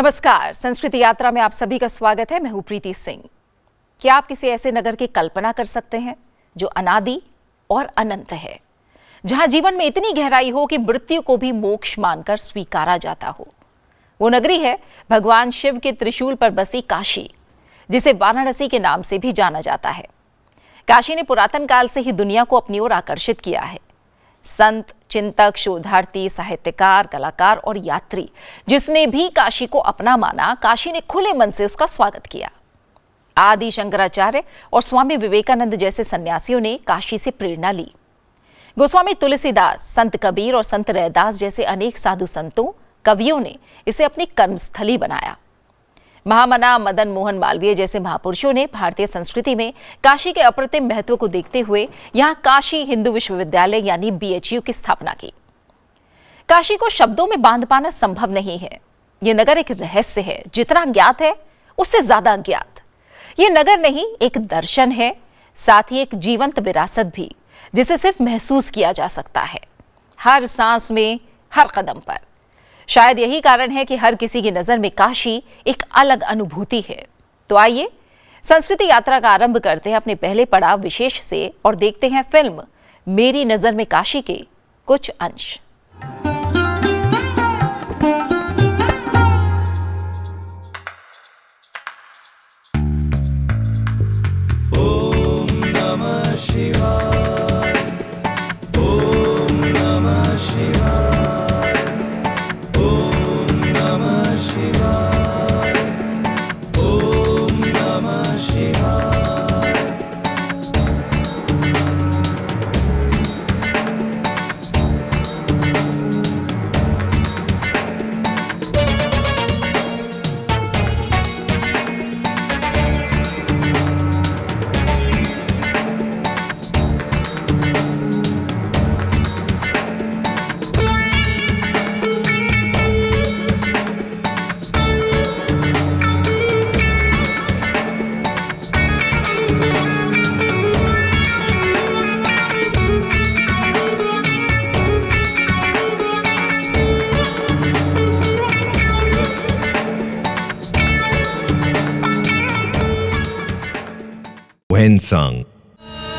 नमस्कार, संस्कृति यात्रा में आप सभी का स्वागत है। मैं हूं प्रीति सिंह। क्या आप किसी ऐसे नगर की कल्पना कर सकते हैं जो अनादि और अनंत है, जहां जीवन में इतनी गहराई हो कि मृत्यु को भी मोक्ष मानकर स्वीकारा जाता हो? वो नगरी है भगवान शिव के त्रिशूल पर बसी काशी, जिसे वाराणसी के नाम से भी जाना जाता है। काशी ने पुरातन काल से ही दुनिया को अपनी ओर आकर्षित किया है। संत, चिंतक, शोधार्थी, साहित्यकार, कलाकार और यात्री जिसने भी काशी को अपना माना, काशी ने खुले मन से उसका स्वागत किया। आदि शंकराचार्य और स्वामी विवेकानंद जैसे सन्यासियों ने काशी से प्रेरणा ली। गोस्वामी तुलसीदास, संत कबीर और संत रैदास जैसे अनेक साधु संतों, कवियों ने इसे अपनी कर्मस्थली बनाया। महामना मदन मोहन मालवीय जैसे महापुरुषों ने भारतीय संस्कृति में काशी के अप्रतिम महत्व को देखते हुए यहाँ काशी हिंदू विश्वविद्यालय यानी BHU की स्थापना की। काशी को शब्दों में बांध पाना संभव नहीं है। ये नगर एक रहस्य है, जितना ज्ञात है उससे ज्यादा अज्ञात। ये नगर नहीं, एक दर्शन है, साथ ही एक जीवंत विरासत भी, जिसे सिर्फ महसूस किया जा सकता है, हर सांस में, हर कदम पर। शायद यही कारण है कि हर किसी की नजर में काशी एक अलग अनुभूति है। तो आइए संस्कृति यात्रा का आरंभ करते हैं अपने पहले पड़ाव विशेष से और देखते हैं फिल्म मेरी नजर में काशी के कुछ अंश। ओम नमः शिवाय, ओम नमः शिवाय।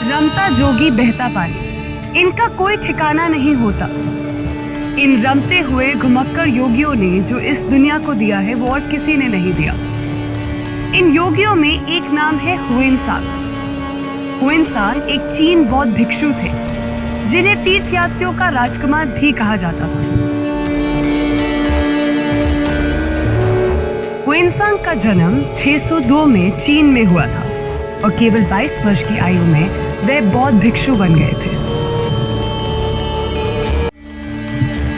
रमता जोगी बहता पानी, इनका कोई ठिकाना नहीं होता। इन रमते हुए घुमक्कड़ योगियों ने जो इस दुनिया को दिया है वो और किसी ने नहीं दिया। इन योगियों में एक नाम है हुएनसांग। हुएनसांग एक चीन बौद्ध भिक्षु थे, जिन्हें तीर्थयात्रियों का राजकुमार भी कहा जाता था। हुएनसांग का जन्म 602 में चीन में हुआ था और केवल 22 वर्ष की आयु में वे बौद्ध भिक्षु बन गए थे।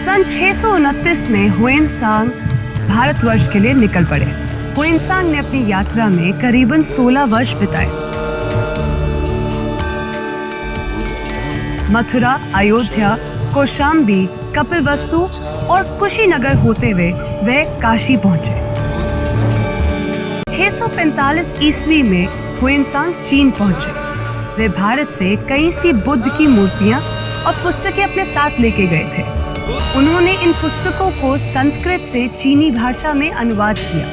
सन 629 में हुएनसांग भारतवर्ष के लिए निकल पड़े। हुएनसांग ने अपनी यात्रा में करीबन 16 वर्ष बिताए। मथुरा, अयोध्या, कौशाम्बी, कपिलवस्तु और कुशीनगर होते हुए वे काशी पहुंचे। 645 ईस्वी में हुएनसांग चीन पहुंचे। वे भारत से कई सी बुद्ध की मूर्तियां और पुस्तकें अपने साथ लेके गए थे। उन्होंने इन पुस्तकों को संस्कृत से चीनी भाषा में अनुवाद किया।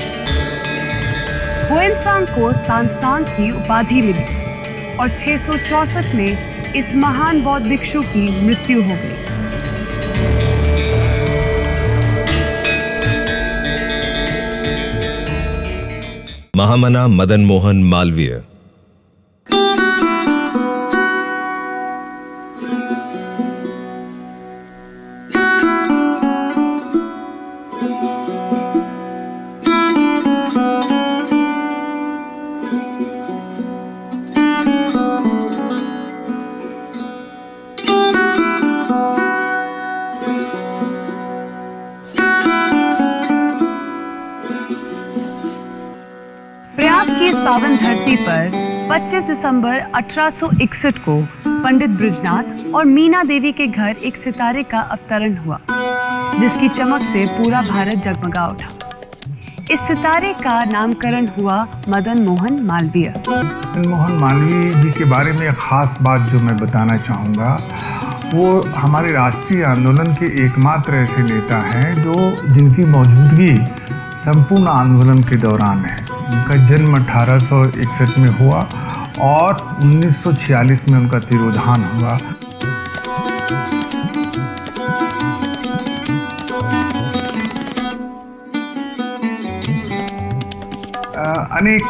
हुएनसांग को सांसांग की उपाधि मिली और 664 में इस महान बौद्ध भिक्षु की मृत्यु हो गई। महामना मदन मोहन मालवीय। पावन धरती पर 25 दिसंबर 1861 को पंडित बृजनाथ और मीना देवी के घर एक सितारे का अवतरण हुआ, जिसकी चमक से पूरा भारत जगमगा उठा। इस सितारे का नामकरण हुआ मदन मोहन मालवीय। मदन मोहन मालवीय जी के बारे में एक खास बात जो मैं बताना चाहूँगा, वो हमारे राष्ट्रीय आंदोलन के एकमात्र ऐसे नेता हैं जिनकी मौजूदगी संपूर्ण आंदोलन के दौरान है। उनका जन्म 1861 में हुआ और 1946 में उनका तिरोधान हुआ। अनेक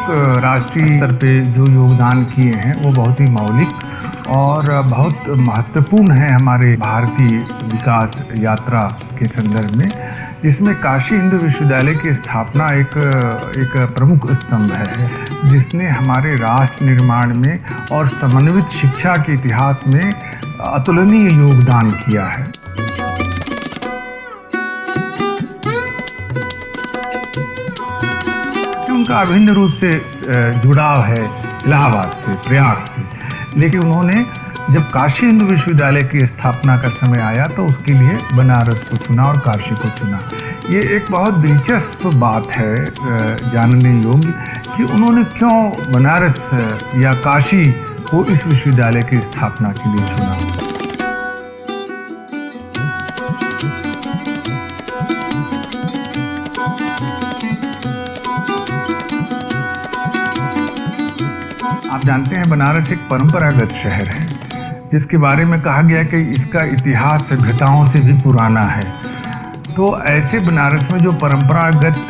राष्ट्रीय स्तर पे जो योगदान किए हैं वो बहुत ही मौलिक और बहुत महत्वपूर्ण है हमारे भारतीय विकास यात्रा के संदर्भ में, जिसमें काशी हिंदू विश्वविद्यालय की स्थापना एक प्रमुख स्तंभ है, जिसने हमारे राष्ट्र निर्माण में और समन्वित शिक्षा के इतिहास में अतुलनीय योगदान किया है। उनका अभिन्न रूप से जुड़ाव है इलाहाबाद से, प्रयाग से, लेकिन उन्होंने जब काशी हिंदू विश्वविद्यालय की स्थापना का समय आया तो उसके लिए बनारस को चुना और काशी को चुना। ये एक बहुत दिलचस्प बात है जानने योग्य कि उन्होंने क्यों बनारस या काशी को इस विश्वविद्यालय की स्थापना के लिए चुना। आप जानते हैं बनारस एक परंपरागत शहर है, जिसके बारे में कहा गया कि इसका इतिहास सभ्यताओं से भी पुराना है। तो ऐसे बनारस में जो परंपरागत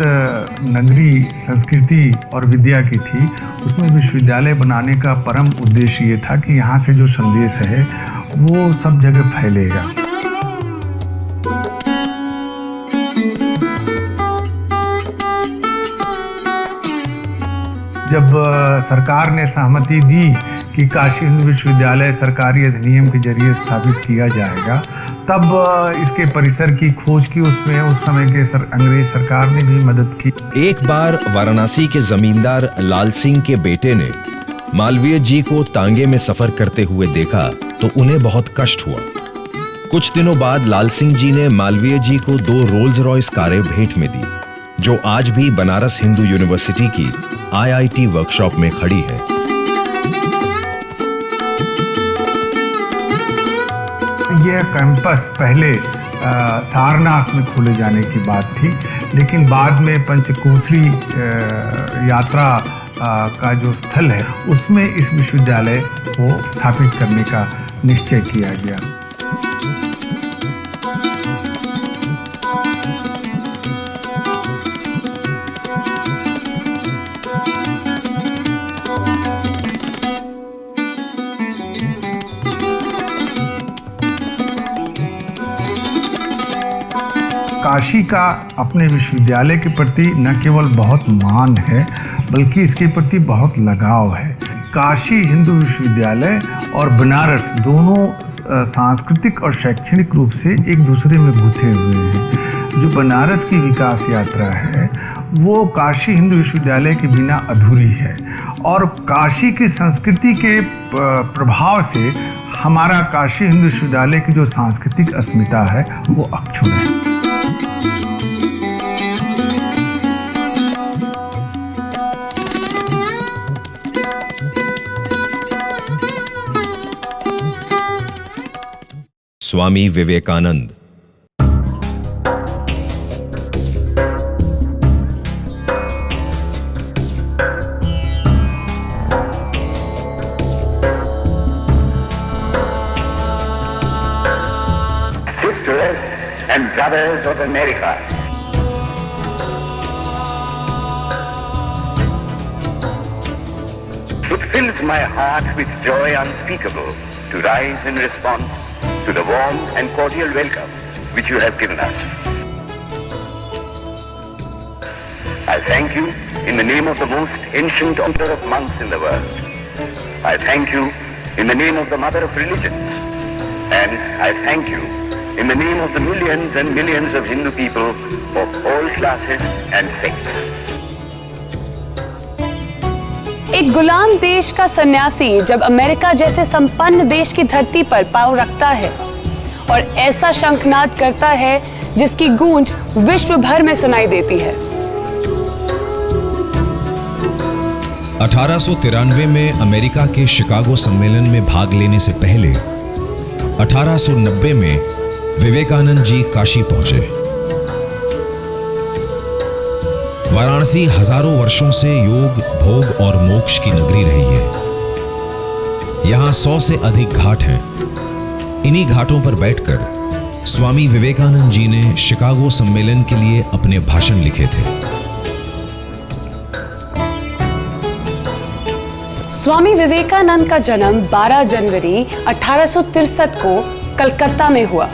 नगरी संस्कृति और विद्या की थी, उसमें विश्वविद्यालय बनाने का परम उद्देश्य ये था कि यहाँ से जो संदेश है वो सब जगह फैलेगा। जब सरकार ने सहमति दी कि काशी हिंदू विश्वविद्यालय सरकारी अधिनियम के जरिए स्थापित किया जाएगा, तब इसके परिसर की खोज की उसमें उस समय के अंग्रेज सरकार ने भी मदद की। एक बार वाराणसी के जमींदार लाल सिंह के बेटे ने मालवीय जी को तांगे में सफर करते हुए देखा तो उन्हें बहुत कष्ट हुआ। कुछ दिनों बाद लाल सिंह जी ने मालवीय जी को 2 रोल्स रॉयस कारें भेंट में दी, जो आज भी बनारस हिंदू यूनिवर्सिटी की IIT वर्कशॉप में खड़ी है। यह कैंपस पहले सारनाथ में खोले जाने की बात थी, लेकिन बाद में पंचकोसरी यात्रा का जो स्थल है उसमें इस विश्वविद्यालय को स्थापित करने का निश्चय किया गया। काशी का अपने विश्वविद्यालय के प्रति न केवल बहुत मान है, बल्कि इसके प्रति बहुत लगाव है। काशी हिंदू विश्वविद्यालय और बनारस दोनों सांस्कृतिक और शैक्षणिक रूप से एक दूसरे में गुथे हुए हैं। जो बनारस की विकास यात्रा है वो काशी हिंदू विश्वविद्यालय के बिना अधूरी है, और काशी की संस्कृति के प्रभाव से हमारा काशी हिंदू विश्वविद्यालय की जो सांस्कृतिक अस्मिता है वो अक्षुण्ण है। Swami Vivekananda. Sisters and brothers of America, it fills my heart with joy unspeakable to rise in response to the warm and cordial welcome which you have given us. I thank you in the name of the most ancient order of monks in the world. I thank you in the name of the mother of religions. And I thank you in the name of the millions and millions of Hindu people of all classes and faiths. एक गुलाम देश का सन्यासी जब America जैसे संपन्न देश की धरती पर पांव रखता है और ऐसा शंखनाद करता है जिसकी गूंज विश्व भर में सुनाई देती है। 1893 में अमेरिका के शिकागो सम्मेलन में भाग लेने से पहले 1890 में विवेकानंद जी काशी पहुंचे। वाराणसी हजारों वर्षों से योग, भोग और मोक्ष की नगरी रही है। यहां 100 से अधिक घाट हैं। इन्हीं घाटों पर बैठकर स्वामी विवेकानंद जी ने शिकागो सम्मेलन के लिए अपने भाषण लिखे थे। स्वामी विवेकानंद का जन्म 12 जनवरी 1863 को कलकत्ता में हुआ।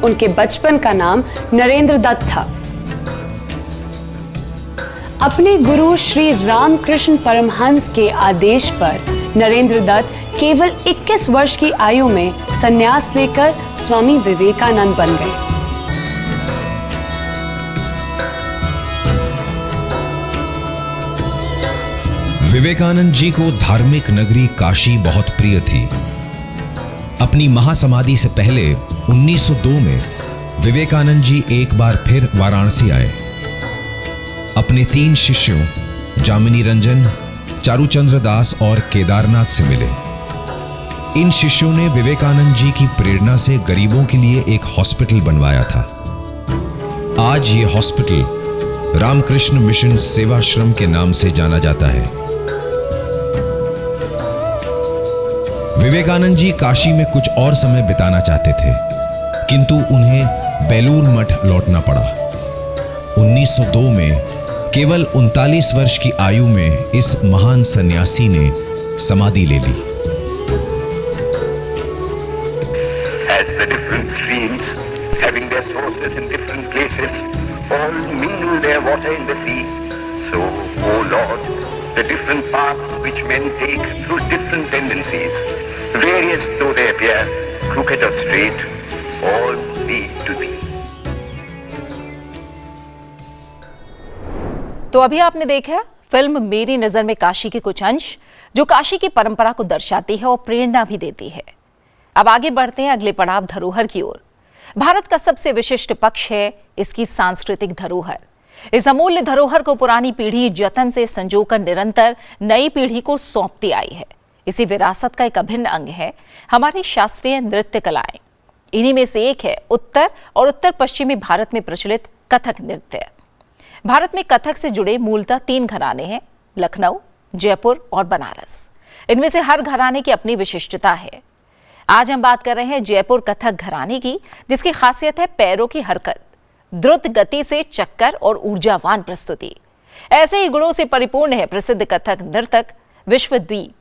उनके बचपन का नाम नरेंद्र दत्त था। अपने गुरु श्री रामकृष्ण परमहंस के आदेश पर नरेंद्र दत्त केवल 21 वर्ष की आयु में संन्यास लेकर स्वामी विवेकानंद बन गए। विवेकानंद जी को धार्मिक नगरी काशी बहुत प्रिय थी। अपनी महासमाधि से पहले 1902 में विवेकानंद जी एक बार फिर वाराणसी आए। अपने 3 शिष्यों जामिनी रंजन, चारुचंद्र दास और केदारनाथ से मिले। इन शिष्यों ने विवेकानंद जी की प्रेरणा से गरीबों के लिए एक हॉस्पिटल बनवाया था। आज ये हॉस्पिटल रामकृष्ण मिशन सेवाश्रम के नाम से जाना जाता है। विवेकानंद जी काशी में कुछ और समय बिताना चाहते थे, किंतु उन्हें बेलूर मठ लौटना पड़ा। 1902 में केवल 39 वर्ष की आयु में इस महान सन्यासी ने समाधि ले ली। As the different streams, having their sources in different places, all mingle their water in the sea, so, O Lord, the different paths which men take through different tendencies, various though they appear, crooked or straight, all lead to thee. तो अभी आपने देखा film मेरी नजर में काशी के कुछ अंश, जो काशी की परंपरा को दर्शाती है और प्रेरणा भी देती है। अब आगे बढ़ते हैं अगले पड़ाव धरोहर की ओर। भारत का सबसे विशिष्ट पक्ष है इसकी सांस्कृतिक धरोहर। इस अमूल्य धरोहर को पुरानी पीढ़ी जतन से संजोकर निरंतर नई पीढ़ी को सौंपती आई है। इसी विरासत का एक अभिन्न अंग है हमारी शास्त्रीय नृत्य कलाएं। इन्हीं में से एक है उत्तर और उत्तर पश्चिमी भारत में प्रचलित कथक नृत्य। भारत में कथक से जुड़े मूलतः 3 घराने हैं, लखनऊ, जयपुर और बनारस। इनमें से हर घराने की अपनी विशिष्टता है। आज हम बात कर रहे हैं जयपुर कथक घराने की, जिसकी खासियत है पैरों की हरकत, द्रुत गति से चक्कर और ऊर्जावान प्रस्तुति। ऐसे ही गुणों से परिपूर्ण है प्रसिद्ध कथक नर्तक विश्वदीप,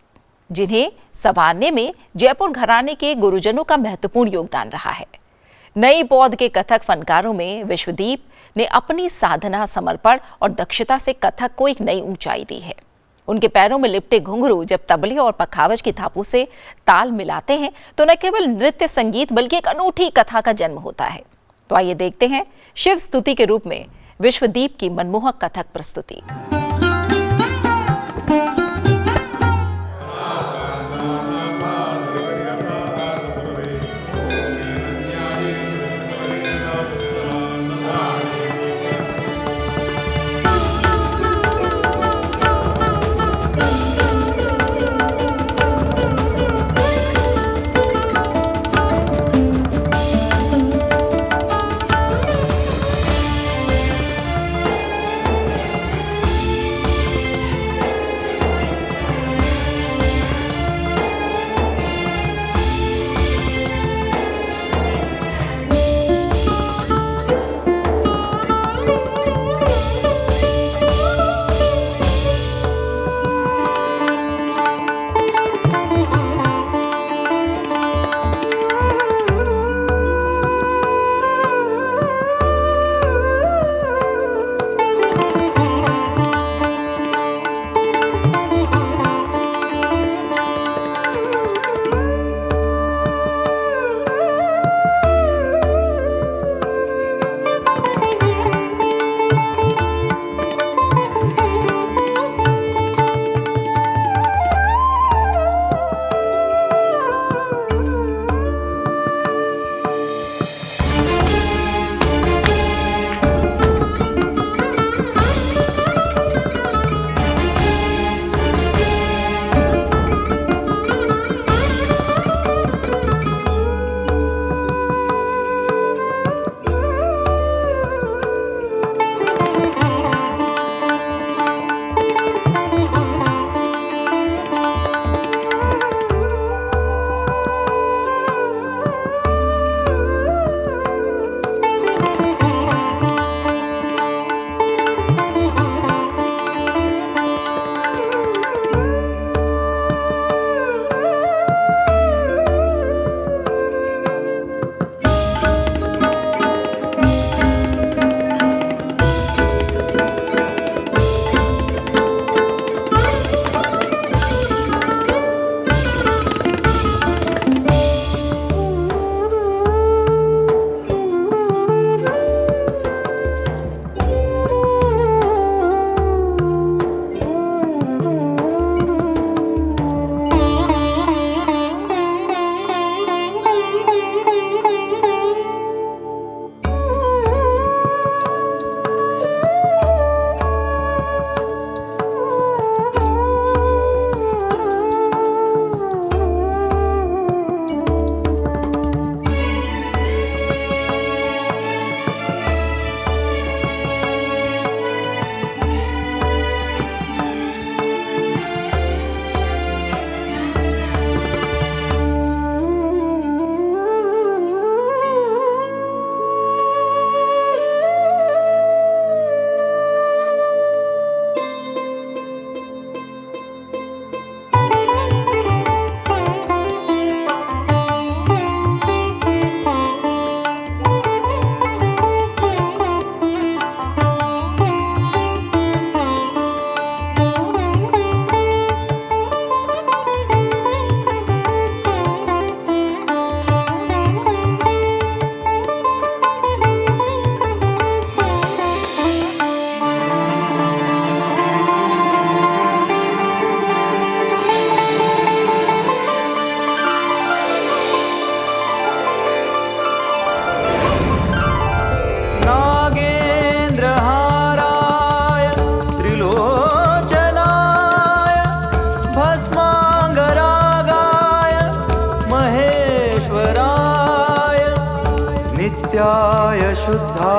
जिन्हें संवारने में जयपुर घराने के गुरुजनों का महत्वपूर्ण योगदान रहा है। नई पौध के कथक फनकारों में विश्वदीप ने अपनी साधना, समर्पण और दक्षता से कथक को एक नई ऊंचाई दी है। उनके पैरों में लिपटे घुंघरू जब तबले और पखावज की थापों से ताल मिलाते हैं तो न केवल नृत्य संगीत बल्कि एक अनूठी कथा का जन्म होता है। तो आइए देखते हैं शिव स्तुति के रूप में विश्वदीप की मनमोहक कथक प्रस्तुति।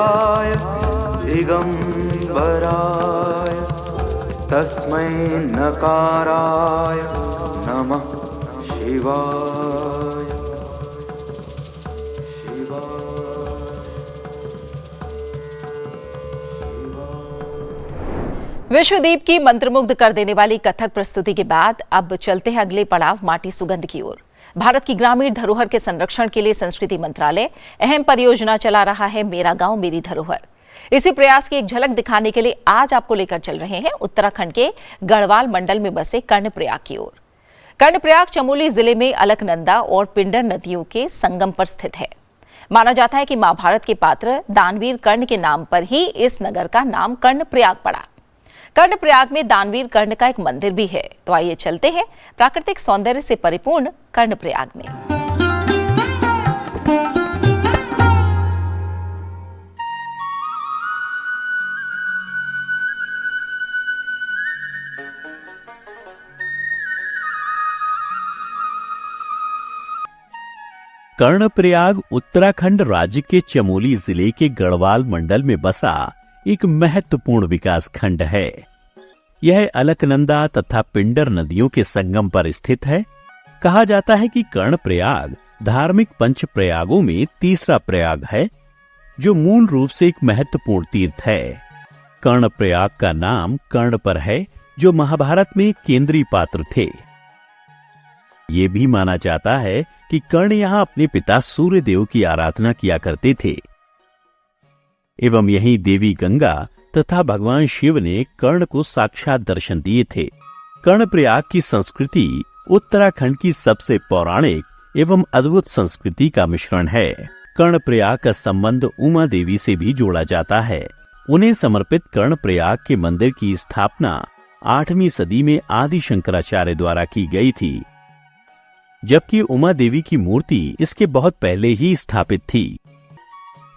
शिवाय दिगंबराय तस्मै नकाराय नमः शिवाय विश्वदीप की मंत्रमुग्ध कर देने वाली कथक प्रस्तुति के बाद अब चलते हैं अगले पड़ाव माटी सुगंध की ओर। भारत की ग्रामीण धरोहर के संरक्षण के लिए संस्कृति मंत्रालय अहम परियोजना चला रहा है, मेरा गांव मेरी धरोहर। इसी प्रयास की एक झलक दिखाने के लिए आज आपको लेकर चल रहे हैं उत्तराखंड के गढ़वाल मंडल में बसे कर्णप्रयाग की ओर। कर्णप्रयाग चमोली जिले में अलकनंदा और पिंडर नदियों के संगम पर स्थित है। माना जाता है कि महाभारत के पात्र दानवीर कर्ण के नाम पर ही इस नगर का नाम कर्णप्रयाग पड़ा। कर्णप्रयाग में दानवीर कर्ण का एक मंदिर भी है। तो आइए चलते हैं प्राकृतिक सौंदर्य से परिपूर्ण कर्णप्रयाग में। कर्णप्रयाग उत्तराखंड राज्य के चमोली जिले के गढ़वाल मंडल में बसा एक महत्वपूर्ण विकास खंड है। यह अलकनंदा तथा पिंडर नदियों के संगम पर स्थित है। कहा जाता है कि कर्णप्रयाग धार्मिक पंच प्रयागों में तीसरा प्रयाग है, जो मूल रूप से एक महत्वपूर्ण तीर्थ है। कर्णप्रयाग का नाम कर्ण पर है, जो महाभारत में केंद्रीय पात्र थे। ये भी माना जाता है कि कर्ण यहाँ अपने पिता सूर्यदेव की आराधना किया करते थे एवं यही देवी गंगा तथा भगवान शिव ने कर्ण को साक्षात दर्शन दिए थे। कर्णप्रयाग की संस्कृति उत्तराखंड की सबसे पौराणिक एवं अद्भुत संस्कृति का मिश्रण है। कर्णप्रयाग का संबंध उमा देवी से भी जोड़ा जाता है। उन्हें समर्पित कर्णप्रयाग के मंदिर की स्थापना 8वीं सदी में आदि शंकराचार्य द्वारा की गई थी, जबकि उमा देवी की मूर्ति इसके बहुत पहले ही स्थापित थी।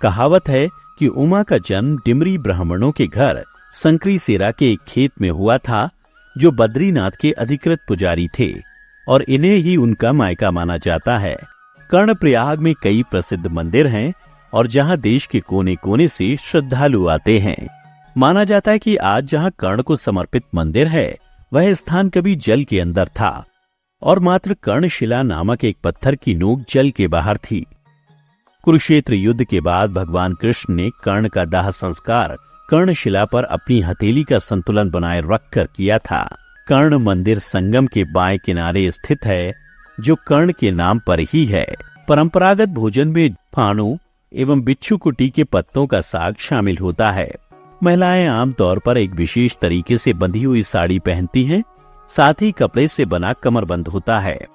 कहावत है कि उमा का जन्म डिमरी ब्राह्मणों के घर संकरीसेरा के एक खेत में हुआ था, जो बद्रीनाथ के अधिकृत पुजारी थे और इन्हें ही उनका मायका माना जाता है। कर्णप्रयाग में कई प्रसिद्ध मंदिर हैं और जहां देश के कोने कोने से श्रद्धालु आते हैं। माना जाता है कि आज जहां कर्ण को समर्पित मंदिर है, वह स्थान कभी जल के अंदर था और मात्र कर्णशिला नामक एक पत्थर की नोक जल के बाहर थी। कुरुक्षेत्र युद्ध के बाद भगवान कृष्ण ने कर्ण का दाह संस्कार कर्णशिला पर अपनी हथेली का संतुलन बनाए रखकर किया था। कर्ण मंदिर संगम के बाएं किनारे स्थित है, जो कर्ण के नाम पर ही है। परंपरागत भोजन में फाणु एवं बिच्छू कुटी के पत्तों का साग शामिल होता है। महिलाएं आमतौर पर एक विशेष तरीके से बंधी हुई साड़ी पहनती हैं, साथ ही कपड़े से बना कमरबंद होता है।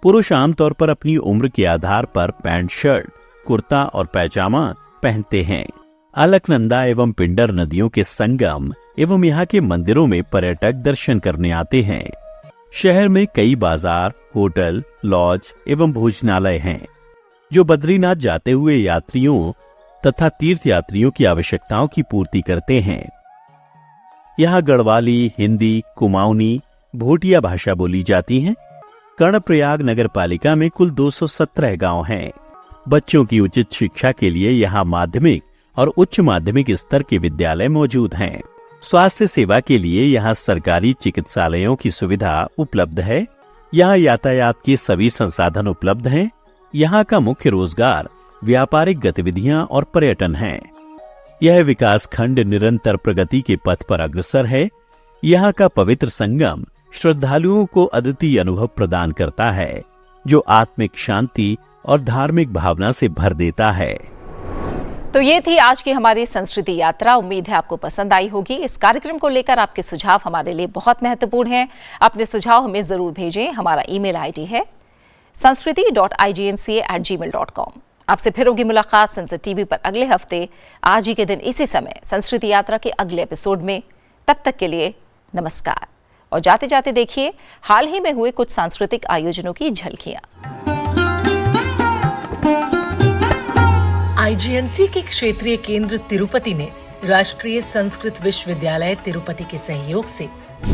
पुरुष आमतौर पर अपनी उम्र के आधार पर पैंट शर्ट, कुर्ता और पैजामा पहनते हैं। अलकनंदा एवं पिंडर नदियों के संगम एवं यहाँ के मंदिरों में पर्यटक दर्शन करने आते हैं। शहर में कई बाजार, होटल, लॉज एवं भोजनालय हैं, जो बद्रीनाथ जाते हुए यात्रियों तथा तीर्थ यात्रियों की आवश्यकताओं की पूर्ति करते हैं। यहाँ गढ़वाली, हिंदी, कुमाऊनी, भोटिया भाषा बोली जाती है। कर्णप्रयाग नगर पालिका में कुल 217 गांव हैं। बच्चों की उचित शिक्षा के लिए यहाँ माध्यमिक और उच्च माध्यमिक स्तर के विद्यालय मौजूद हैं। स्वास्थ्य सेवा के लिए यहाँ सरकारी चिकित्सालयों की सुविधा उपलब्ध है। यहाँ यातायात के सभी संसाधन उपलब्ध हैं। यहाँ का मुख्य रोजगार व्यापारिक गतिविधियां और पर्यटन है। यह विकास खंड निरंतर प्रगति के पथ पर अग्रसर है। यहाँ का पवित्र संगम श्रद्धालुओं को अद्वितीय अनुभव प्रदान करता है, जो आत्मिक शांति और धार्मिक भावना से भर देता है। तो ये थी आज की हमारी संस्कृति यात्रा। उम्मीद है आपको पसंद आई होगी। इस कार्यक्रम को लेकर आपके सुझाव हमारे लिए बहुत महत्वपूर्ण हैं। अपने सुझाव हमें जरूर भेजें। हमारा ईमेल आईडी है sanskriti.ignca@gmail.com। आपसे फिर होगी मुलाकात संसद टीवी पर अगले हफ्ते आज ही के दिन इसी समय संस्कृति यात्रा के अगले एपिसोड में। तब तक के लिए नमस्कार। और जाते जाते देखिए हाल ही में हुए कुछ सांस्कृतिक आयोजनों की झलकियां। आईजीएनसी के क्षेत्रीय केंद्र तिरुपति ने राष्ट्रीय संस्कृत विश्वविद्यालय तिरुपति के सहयोग से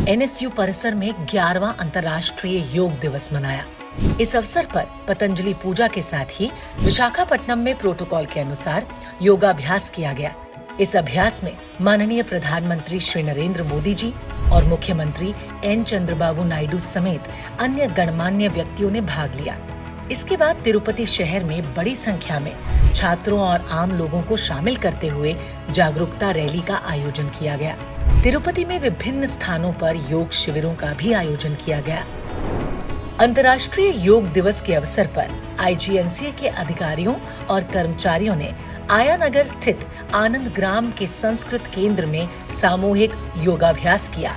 एनएसयू परिसर में 11वां अंतर्राष्ट्रीय योग दिवस मनाया। इस अवसर पर पतंजलि पूजा के साथ ही विशाखापट्टनम में प्रोटोकॉल के अनुसार योगाभ्यास किया गया। इस अभ्यास में माननीय प्रधानमंत्री श्री नरेंद्र मोदी जी और मुख्यमंत्री एन चंद्रबाबू नायडू समेत अन्य गणमान्य व्यक्तियों ने भाग लिया। इसके बाद तिरुपति शहर में बड़ी संख्या में छात्रों और आम लोगों को शामिल करते हुए जागरूकता रैली का आयोजन किया गया। तिरुपति में विभिन्न स्थानों पर योग शिविरों का भी आयोजन किया गया। अंतर्राष्ट्रीय योग दिवस के अवसर पर IGNCA के अधिकारियों और कर्मचारियों ने आयानगर स्थित आनंद ग्राम के संस्कृत केंद्र में सामूहिक योगाभ्यास किया।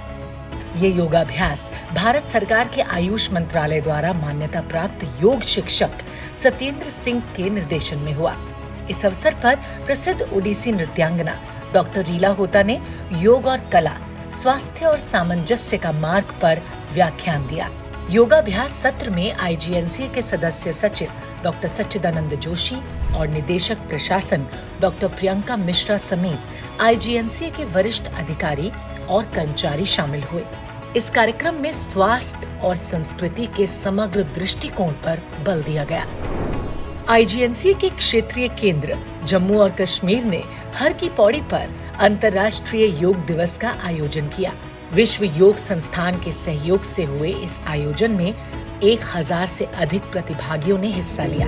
ये योगाभ्यास भारत सरकार के आयुष मंत्रालय द्वारा मान्यता प्राप्त योग शिक्षक सत्येंद्र सिंह के निर्देशन में हुआ। इस अवसर पर प्रसिद्ध ओडिसी नृत्यांगना डॉक्टर रीला होता ने योग और कला, स्वास्थ्य और सामंजस्य का मार्ग पर व्याख्यान दिया। योगाभ्यास सत्र में IGNCA के सदस्य सचिव डॉक्टर सच्चिदानंद जोशी और निदेशक प्रशासन डॉक्टर प्रियंका मिश्रा समेत IGNCA के वरिष्ठ अधिकारी और कर्मचारी शामिल हुए। इस कार्यक्रम में स्वास्थ्य और संस्कृति के समग्र दृष्टिकोण पर बल दिया गया। IGNCA के क्षेत्रीय केंद्र जम्मू और कश्मीर ने हर की पौड़ी पर अंतर्राष्ट्रीय योग दिवस का आयोजन किया। विश्व योग संस्थान के सहयोग से हुए इस आयोजन में 1000 से अधिक प्रतिभागियों ने हिस्सा लिया।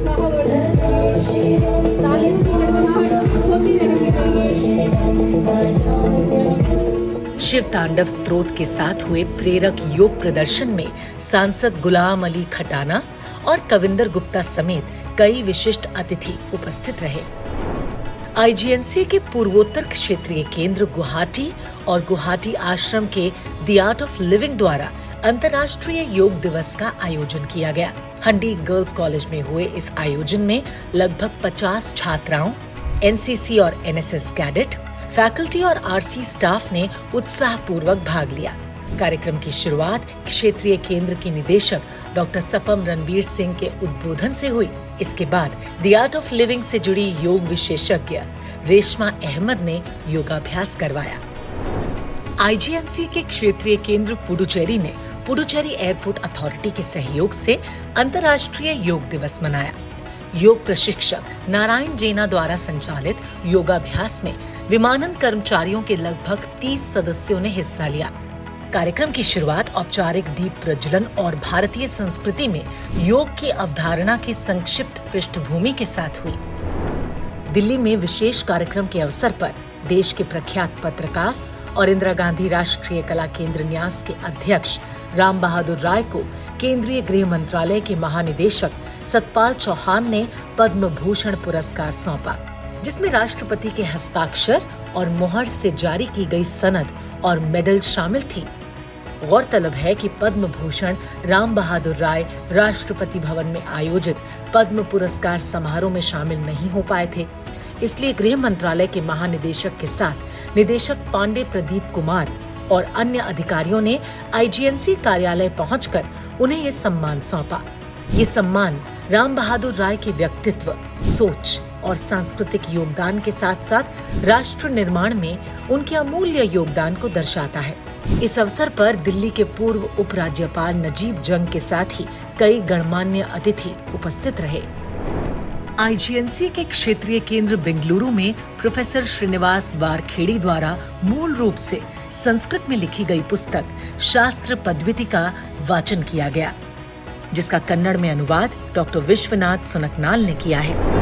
शिव तांडव स्तोत्र के साथ हुए प्रेरक योग प्रदर्शन में सांसद गुलाम अली खटाना और कविंदर गुप्ता समेत कई विशिष्ट अतिथि उपस्थित रहे। IGNCA के पूर्वोत्तर क्षेत्रीय केंद्र गुवाहाटी और गुवाहाटी आश्रम के द आर्ट ऑफ लिविंग द्वारा अंतर्राष्ट्रीय योग दिवस का आयोजन किया गया। हंडी गर्ल्स कॉलेज में हुए इस आयोजन में लगभग 50 छात्राओं, NCC और NSS कैडेट, फैकल्टी और RC स्टाफ ने उत्साहपूर्वक भाग लिया। कार्यक्रम की शुरुआत क्षेत्रीय केंद्र के निदेशक डॉक्टर सपम रणबीर सिंह के उद्बोधन से हुई। इसके बाद द आर्ट ऑफ लिविंग से जुड़ी योग विशेषज्ञ रेशमा अहमद ने योगाभ्यास करवाया। IGNCA के क्षेत्रीय केंद्र पुडुचेरी ने पुडुचेरी एयरपोर्ट अथॉरिटी के सहयोग से अंतर्राष्ट्रीय योग दिवस मनाया। योग प्रशिक्षक नारायण जेना द्वारा संचालित योगाभ्यास में विमानन कर्मचारियों के लगभग 30 सदस्यों ने हिस्सा लिया। कार्यक्रम की शुरुआत औपचारिक दीप प्रज्वलन और भारतीय संस्कृति में योग की अवधारणा की संक्षिप्त पृष्ठभूमि के साथ हुई। दिल्ली में विशेष कार्यक्रम के अवसर पर देश के प्रख्यात पत्रकार और इंदिरा गांधी राष्ट्रीय कला केंद्र न्यास के अध्यक्ष राम बहादुर राय को केंद्रीय गृह मंत्रालय के महानिदेशक सतपाल चौहान ने पद्म भूषण पुरस्कार सौंपा, जिसमें राष्ट्रपति के हस्ताक्षर और मुहर से जारी की गई सनद और मेडल शामिल थी। गौरतलब है कि पद्म भूषण राम बहादुर राय राष्ट्रपति भवन में आयोजित पद्म पुरस्कार समारोह में शामिल नहीं हो पाए थे, इसलिए गृह मंत्रालय के महानिदेशक के साथ निदेशक पांडे प्रदीप कुमार और अन्य अधिकारियों ने IGNCA कार्यालय पहुंचकर उन्हें ये सम्मान सौंपा। ये सम्मान राम बहादुर राय के व्यक्तित्व, सोच और सांस्कृतिक योगदान के साथ साथ राष्ट्र निर्माण में उनके अमूल्य योगदान को दर्शाता है। इस अवसर पर दिल्ली के पूर्व उपराज्यपाल नजीब जंग के साथ ही कई गणमान्य अतिथि उपस्थित रहे। IGNCA के क्षेत्रीय केंद्र बेंगलुरु में प्रोफेसर श्रीनिवास वारखेड़ी द्वारा मूल रूप से संस्कृत में लिखी गई पुस्तक शास्त्र पद्विति का वाचन किया गया, जिसका कन्नड़ में अनुवाद डॉक्टर विश्वनाथ सुनकनाल ने किया है।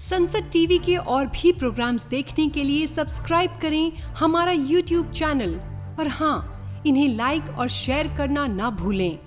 संसद टीवी के और भी प्रोग्राम्स देखने के लिए सब्सक्राइब करें हमारा YouTube चैनल और हाँ, इन्हें लाइक और शेयर करना ना भूलें।